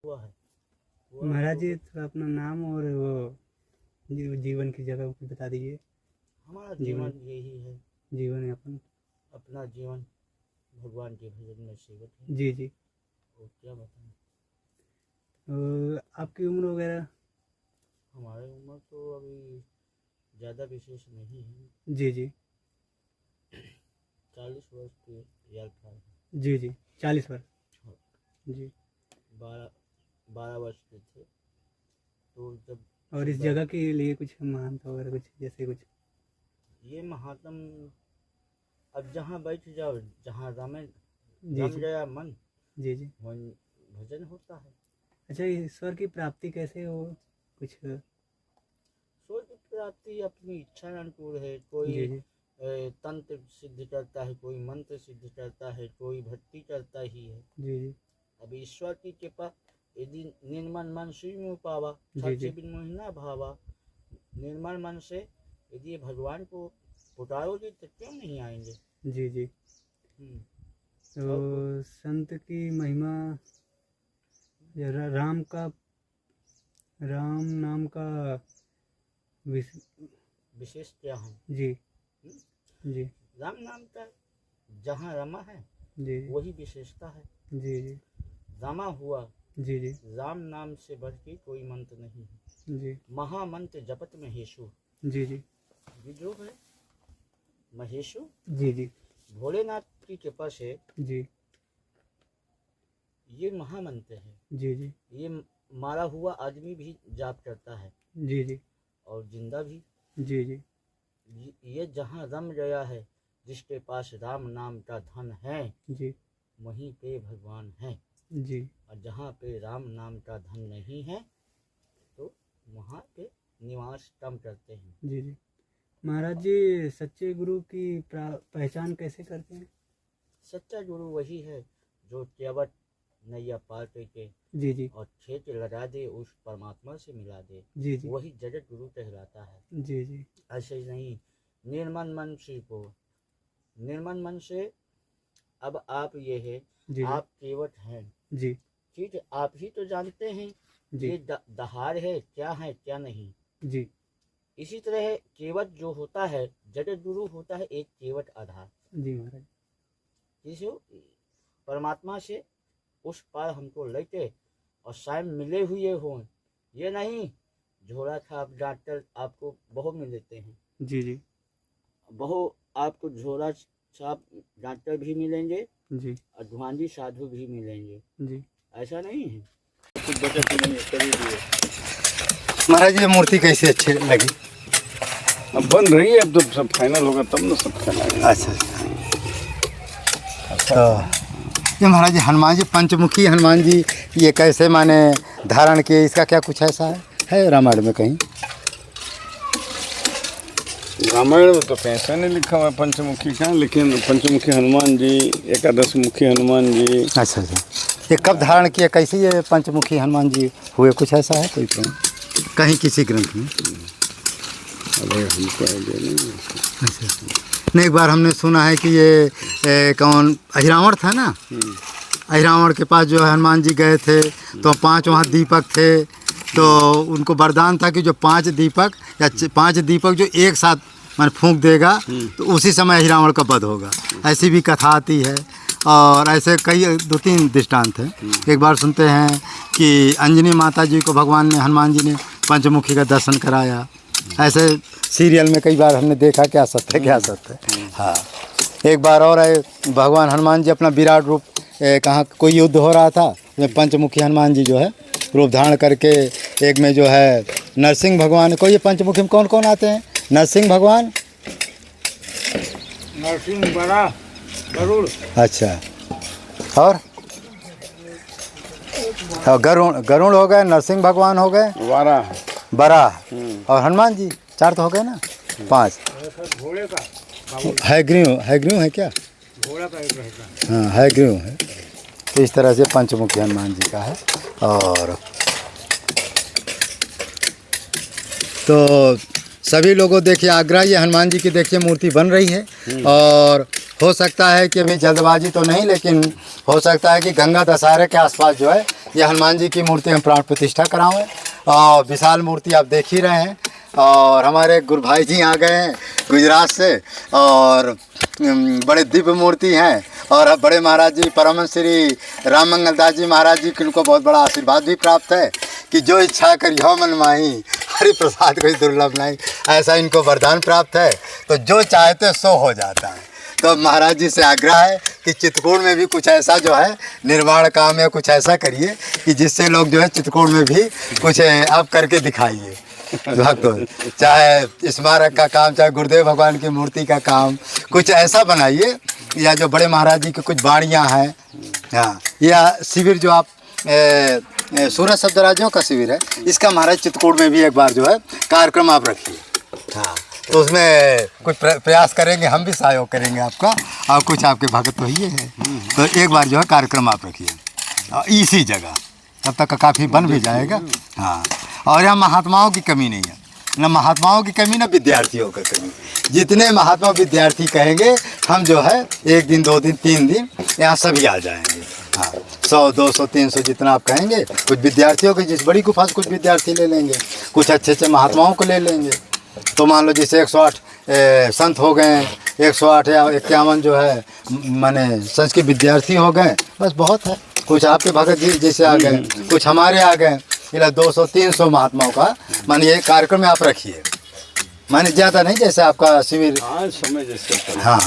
हुआ है। महाराज जी थोड़ा अपना नाम और वो जीवन की जगह कुछ बता दीजिए। हमारा जीवन यही है, जीवन यापन। अपना जीवन भगवान के भजन में सेवक है। जी जी। और क्या बताएं। आपकी उम्र वगैरह? हमारी उम्र तो अभी ज़्यादा विशेष नहीं है। जी जी। 40 वर्ष के यात्रा। जी जी 40 वर्ष। हाँ। जी। 12 वर्ष के थे तो जब। और इस जगह के लिए कुछ महानता वगैरह कुछ जैसे कुछ? ये महात्म अब जहाँ बैठ जाओ, जहाँ रम जी गया मन, जी जी। भजन होता है। अच्छा, ईश्वर की प्राप्ति कैसे हो कुछ? ईश्वर की प्राप्ति अपनी इच्छा अनुकूल है। कोई जी जी। तंत्र सिद्ध करता है, कोई मंत्र सिद्ध करता है, कोई भक्ति करता ही है। जी जी। अब ईश्वर की कृपा, यदि निर्मल मन सुई पावा, जी जी। बिन मोहिना भावा। निर्मल मन से यदि भगवान को पुकारोगे तो क्यों नहीं आएंगे। जी जी। तो संत की महिमा, राम नाम का विशेष क्या है? जी जी। राम नाम का जहाँ रमा है जी वही विशेषता है। जी जी। रमा हुआ। जी जी। राम नाम से बढ़ के कोई मंत्र नहीं है। जी। महामंत्र जपत महेशु। जी जी। ये जो है महेशु, जी जी। भोलेनाथ की कृपा से जी। ये महामंत्र है। जी जी। ये मारा हुआ आदमी भी जाप करता है। जी जी। और जिंदा भी। जी जी। ये जहाँ रम गया है, जिसके पास राम नाम का धन है, जी वहीं पे भगवान है। जी। और जहाँ पे राम नाम का धन नहीं है तो वहाँ पे निवास कम करते हैं। जी जी। महाराज जी, सच्चे गुरु की पहचान कैसे करते हैं? सच्चा गुरु वही है जो केवट नैया पार करके जी जी। और खेत लगा दे, उस परमात्मा से मिला दे। जी जी। वही जगत गुरु कहलाता है। जी जी। ऐसे ही नहीं, निर्मल मन से को, निर्मल मन से। अब आप ये है जी आप केवट हैं। जी। ठीक है, आप ही तो जानते हैं जी। ये दहाड़ है क्या नहीं। जी। इसी तरह केवट जो होता है, जगत गुरु होता है एक केवट आधार। जी महाराज। जिसे परमात्मा से उस पार हमको लेके और स्वयं मिले हुए हों। ये नहीं झोला छाप डॉक्टर आपको बहु मिलते हैं। जी जी। बहु आपको झोला छाप डॉक्टर भी मिलेंगे जी। और ध्वांजी साधु भी मिलेंगे। जी। ऐसा नहीं है। कुछ बचत नहीं है। महाराज ये मूर्ति कैसी अच्छी लगी? अब बन रही है, अब जब सब फाइनल होगा तब ना सब खेलाएंगे। अच्छा। तो ये महाराज जी हनुमान जी, पंचमुखी हनुमान जी, ये कैसे माने धारण किए, इसका क्या कुछ ऐसा है रामायण में कहीं? रामायण में तो कैसा नहीं लिखा हुआ है पंचमुखी का, लेकिन पंचमुखी हनुमान जी, एकादश मुखी हनुमान जी। अच्छा अच्छा। ये कब धारण किए, कैसे ये पंचमुखी हनुमान जी हुए, कुछ ऐसा है कोई कहीं किसी ग्रंथ में? अरे हमको आइडिया नहीं है। अच्छा। नहीं, एक बार हमने सुना है कि ये कौन अहिरावण था ना, अहिरावण के पास जो है हनुमान जी गए थे तो 5 वहाँ दीपक थे, तो उनको वरदान था कि जो 5 दीपक या 5 दीपक जो एक साथ मान फूंक देगा तो उसी समय अहिरावण का वध होगा। ऐसी भी कथा आती है और ऐसे कई 2-3 दृष्टांत हैं। एक बार सुनते हैं कि अंजनी माता जी को भगवान ने, हनुमान जी ने पंचमुखी का दर्शन कराया। ऐसे सीरियल में कई बार हमने देखा, क्या सत्य है क्या सत्य है। हाँ, एक बार और है, भगवान हनुमान जी अपना विराट रूप, कहाँ कोई युद्ध हो रहा था, पंचमुखी हनुमान जी जो है रूप धारण करके, एक में जो है नरसिंह भगवान को, ये पंचमुखी में कौन कौन आते हैं? नरसिंह भगवान, नरसिंह, बड़ा गरुड़। अच्छा, और गरुड़ हो गए, नरसिंह भगवान हो गए, बराह और हनुमान जी, 4 तो हो गए ना, 5 घोड़े का हैग्रीव है क्या? घोड़ा का एक रहता। हाँ, हैग्रीव है। तो इस तरह से पंचमुखी हनुमान जी का है। और तो सभी लोगों देखिए, आगरा ये हनुमान जी की देखिए मूर्ति बन रही है। और हो सकता है कि अभी जल्दबाजी तो नहीं, लेकिन हो सकता है कि गंगा दशहरे के आसपास जो है ये हनुमान जी की मूर्ति हम प्राण प्रतिष्ठा कराएं और विशाल मूर्ति आप देख ही रहे हैं। और हमारे गुरु भाई जी आ गए हैं गुजरात से और बड़े दिव्य मूर्ति हैं। और बड़े महाराज जी परम श्री राम मंगल दास जी महाराज जी की उनको बहुत बड़ा आशीर्वाद भी प्राप्त है कि जो इच्छा करियो मन माही, हरि प्रसाद कोई दुर्लभ नहीं, ऐसा इनको वरदान प्राप्त है। तो जो चाहते सो हो जाता है। तो महाराज जी से आग्रह है कि चित्रकूट में भी कुछ ऐसा जो है निर्माण काम है, कुछ ऐसा करिए कि जिससे लोग जो है चित्रकूट में भी कुछ आप करके दिखाइए भक्तों। चाहे स्मारक का काम, चाहे गुरुदेव भगवान की मूर्ति का काम, कुछ ऐसा बनाइए, या जो बड़े महाराज जी की कुछ बाणियाँ हैं, हाँ, या शिविर जो आप सूरज शब्दराजियों का शिविर है, इसका महाराज चित्रकूट में भी एक बार जो है कार्यक्रम आप रखिए। हाँ, तो उसमें कुछ प्रयास करेंगे, हम भी सहयोग करेंगे आपका, और कुछ आपके भगत तो ही है। तो एक बार जो है कार्यक्रम आप रखिए इसी जगह, तब तक काफ़ी बन भी जाएगा। हाँ, और यहाँ महात्माओं की कमी नहीं है, न महात्माओं की कमी, न विद्यार्थियों की कमी। जितने महात्मा विद्यार्थी कहेंगे हम जो है 1 दिन 2 दिन 3 दिन यहाँ सभी आ जाएंगे। हाँ, 100 200 300 जितना आप कहेंगे। कुछ विद्यार्थियों के जिस बड़ी गुफा से कुछ विद्यार्थी ले लेंगे, कुछ अच्छे अच्छे महात्माओं को ले लेंगे। तो मान लो जैसे 108 संत हो गए, 108 या 51 जो है माने संस्कृत विद्यार्थी हो गए, बस बहुत है। कुछ आपके भगत जी जैसे आ गए, कुछ हमारे आ गए, 200-300 महात्माओं का माने ये कार्यक्रम आप रखिए। माने ज़्यादा नहीं, जैसे आपका शिविर समय जैसे, हाँ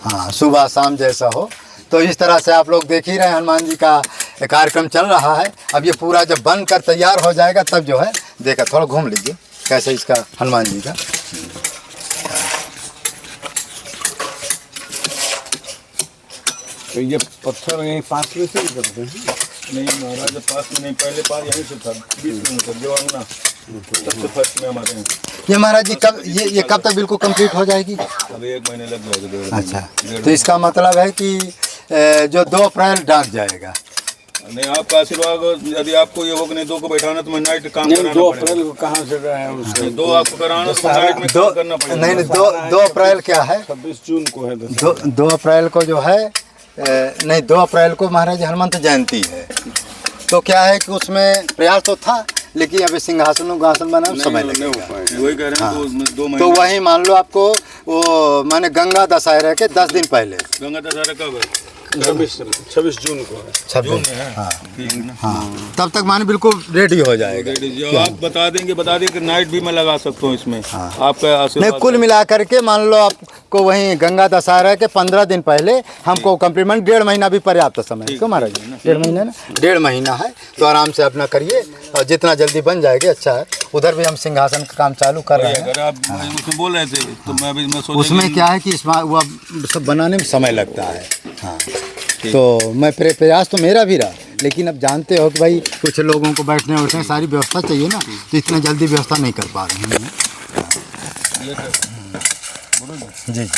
हाँ, सुबह शाम जैसा हो। तो इस तरह से आप लोग देख ही रहे हैं हनुमान जी का कार्यक्रम चल रहा है। अब ये पूरा जब बन कर तैयार हो जाएगा तब जो है देखा, थोड़ा घूम लीजिए कैसे इसका हनुमान जी का। तो ये पत्थर यहीं पास में से ही करते हैं? नहीं महाराज, पास में नहीं, पहले पास यहीं से था 20 किलोमीटर जो अंगना सबसे फर्स्ट में हमारे हैं। ये महाराज जी कब ये कब तक बिल्कुल कंप्लीट हो जाएगी? अब 1 महीने लग जाएगा। अच्छा, तो इसका मतलब है कि जो 2 अप्रैल डाक जाएगा। नहीं, आपका आशीर्वाद यदि आपको ये हो कि नहीं 2 को बैठाना तो मैं नाइट काम कराना 2 अप्रैल को कहाँ से रहा है उसके 2 आपको कराना तो नाइट में काम करना पड़ेगा। नहीं 2 अप्रैल क्या है? 26 जून को है। 2 अप्रैल को जो है नहीं, 2 अप्रैल को महाराज हनुमंत जयंती है। तो क्या है कि उसमें प्रयास तो था, लेकिन अभी सिंहासन बनाने में समय लगेगा। वही कह रहे हैं, तो 2 महीने। तो वही मान लो आपको वो माने गंगा दशहरा के 10 दिन पहले। गंगा दशहरा कब है? 26 जून को है। 26 हाँ, तब तक माने बिल्कुल रेडी हो जाएगा। जो आप बता देंगे कि नाइट भी मैं लगा सकता हूँ इसमें। आपका आशीर्वाद नहीं, कुल मिला करके मान लो आपको वहीं गंगा दशहरा के 15 दिन पहले हमको कंप्लीमेंट 1.5 महीना भी पर्याप्त समय है। क्यों महाराज? 1.5 महीना ना, 1.5 महीना है। तो आराम से अपना करिए और जितना जल्दी बन जाएगी अच्छा है। उधर भी हम सिंहासन का काम चालू कर रहे हैं। अगर आप उसमें बोल रहे थे तो मैं सोचा उसमें क्या है कि वो सब बनाने में समय लगता है। हाँ, तो मैं प्रयास तो मेरा भी रहा, लेकिन अब जानते हो कि भाई कुछ लोगों को बैठने उठने सारी व्यवस्था चाहिए ना, तो इतना जल्दी व्यवस्था नहीं कर पा रहे हैं। जी जी।